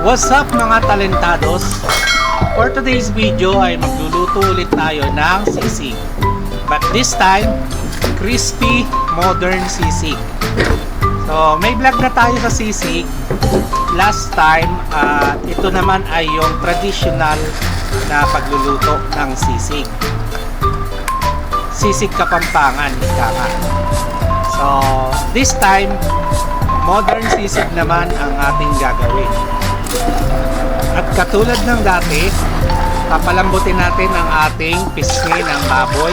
What's up mga talentados? For today's video ay magluluto ulit tayo ng sisig. But this time, crispy modern sisig. So may vlog na tayo sa sisig last time. Ito naman ay yung traditional na pagluluto ng sisig. Sisig Kapampangan, ika nga. So this time, modern sisig naman ang ating gagawin. At katulad ng dati, papalambutin natin ang ating pisngi ng baboy.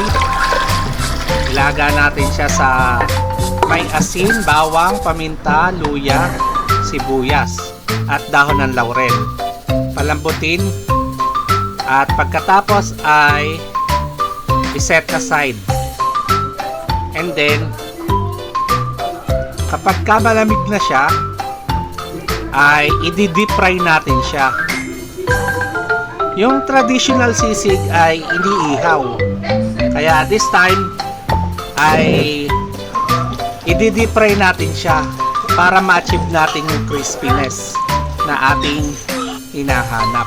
Ilaga natin siya sa may asin, bawang, paminta, luya, sibuyas at dahon ng laurel. Palambutin at pagkatapos ay iset aside. And then kapag malamig na siya, ay i-deep fry natin siya. Yung traditional sisig ay iniihaw. Kaya this time ay i-deep fry natin siya para ma-achieve natin yung crispiness na ating hinahanap.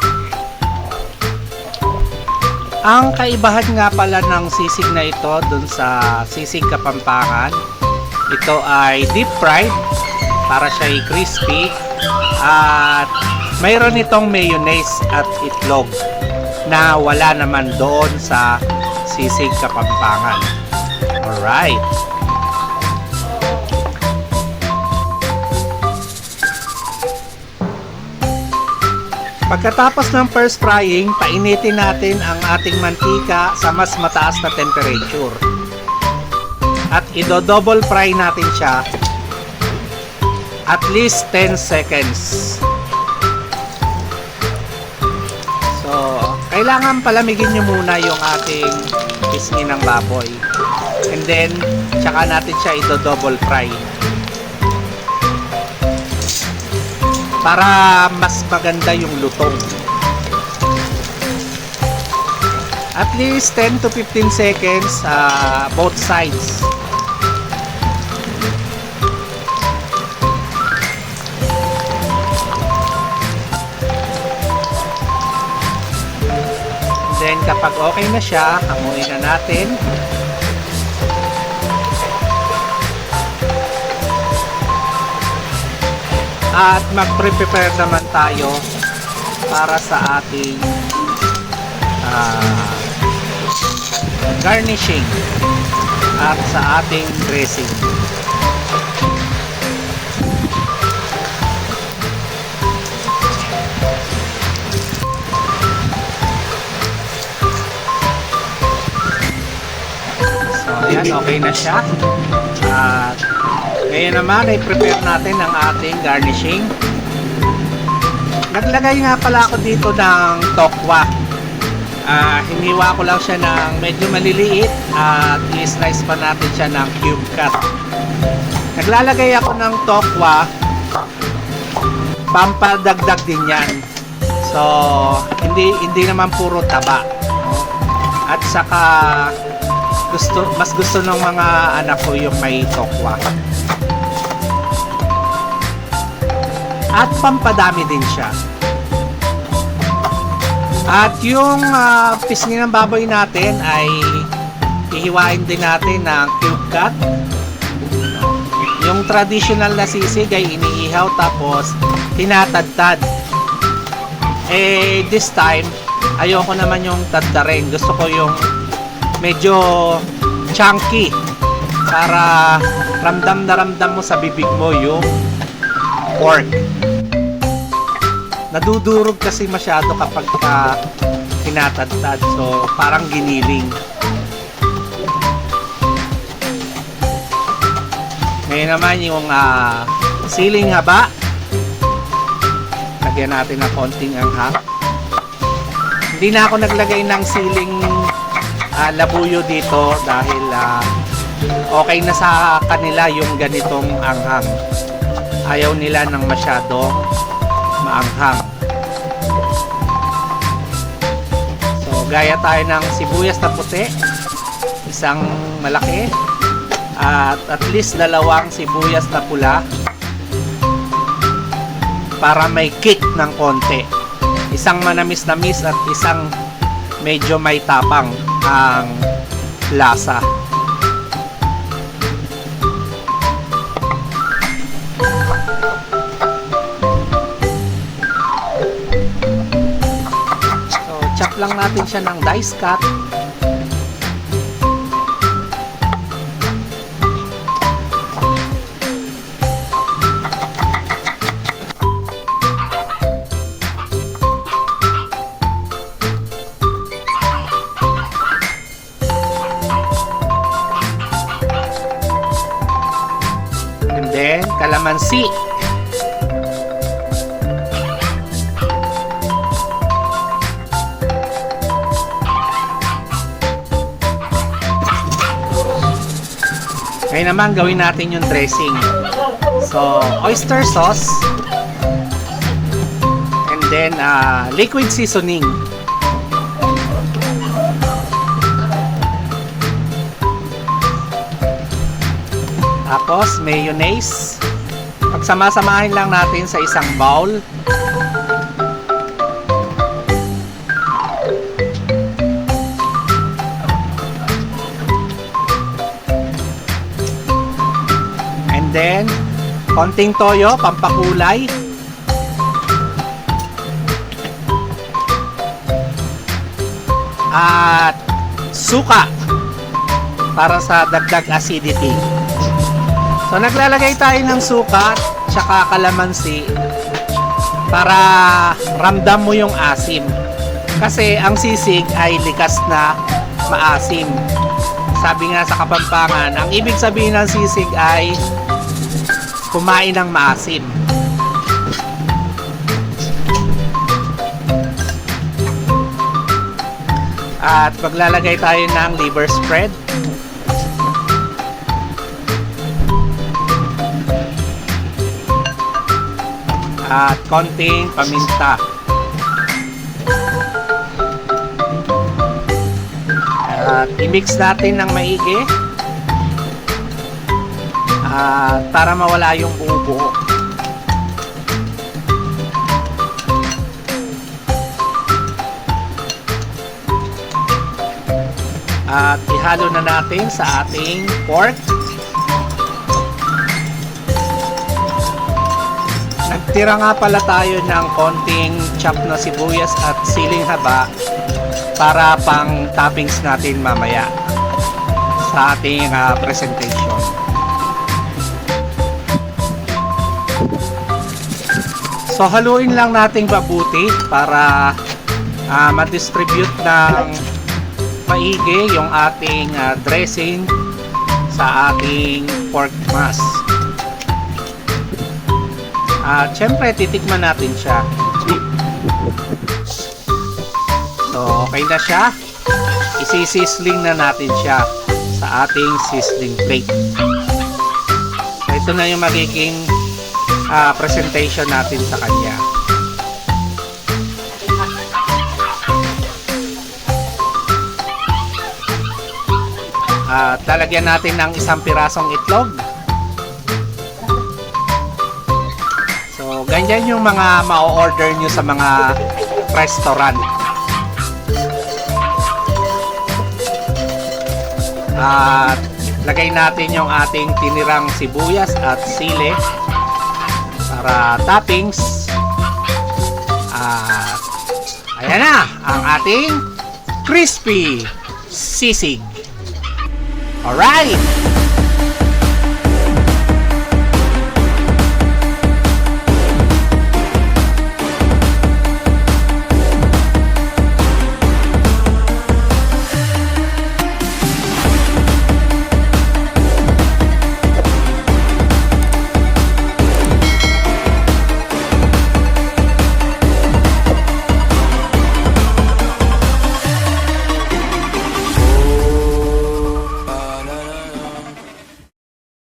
Ang kaibahan nga pala ng sisig na ito dun sa sisig Kapampangan, ito ay deep fried para siya ay crispy. At mayroon itong mayonnaise at itlog na wala naman doon sa sisig Kapampangan. Alright. Pagkatapos ng first frying, painitin natin ang ating mantika sa mas mataas na temperature. At i-double fry natin siya at least 10 seconds. So, kailangan palamigin nyo muna yung ating pisngi ng baboy. And then, tsaka natin siya i-double fry. Para mas maganda yung lutong. At least 10 to 15 seconds both sides. Then kapag okay na siya, hamuin na natin. At mag-prepare naman tayo para sa ating garnishing at sa ating dressing. Ayan, okay na siya. At ngayon naman ay prepare natin ang ating garnishing. Naglagay nga pala ako dito ng tokwa. Hiniwa ko lang siya ng medyo maliliit at i-slice pa natin siya ng cube cut. Naglalagay ako ng tokwa, pampadagdag din yan. So hindi naman puro taba. At saka mas gusto ng mga anak ko yung may tokwa. At pampadami din siya. At yung pisngi ng baboy natin ay hihiwain din natin ng cube cut. Yung traditional na sisig ay iniihaw tapos tinatadtad. This time ayoko naman yung tadtarin. Gusto ko yung medyo chunky para ramdam na ramdam mo sa bibig mo yung pork. Nadudurog kasi masyado kapag tinatadtad, so parang giniling. Ngayon naman yung siling haba, lagyan natin ng konting anghang. Hindi na ako naglagay ng siling labuyo dito dahil okay na sa kanila yung ganitong anghang. Ayaw nila ng masyadong maanghang. So gaya tayo ng sibuyas na puti, isang malaki, at least dalawang sibuyas na pula. para may kick ng konti. Isang manamis-namis at isang medyo may tapang ang lasa. So, chop lang natin siya ng dice cut. Then, kalamansi. Ngayon naman, gawin natin yung dressing. So, oyster sauce. And then, liquid seasoning. Tapos, mayonnaise. Pagsama-samahin lang natin sa isang bowl. And then, konting toyo, pampakulay. At suka para sa dagdag acidity. So, naglalagay tayo ng suka tsaka kalamansi para ramdam mo yung asim. Kasi ang sisig ay likas na maasim. Sabi nga sa Kapampangan, ang ibig sabihin ng sisig ay kumain ng maasim. At maglalagay tayo ng liver spread. At konting paminta. At i-mix natin ng maigi para mawala yung buo-buo. At ihalo na natin sa ating pork. Nagtira nga pala tayo ng konting chop na sibuyas at siling haba para pang toppings natin mamaya sa ating presentation. So, haluin lang nating mabuti para ma-distribute ng maigi yung ating dressing sa ating pork mass. At syempre, titikman natin siya. So, okay na siya. Isisisling na natin siya sa ating sizzling plate. So, ito na yung magiging presentation natin sa kanya. At lalagyan natin ng isang pirasong itlog. So, ganyan yung mga ma-order nyo sa mga restaurant. At lagay natin yung ating tinirang sibuyas at sili para toppings. At ayan na ang ating crispy sisig. Alright!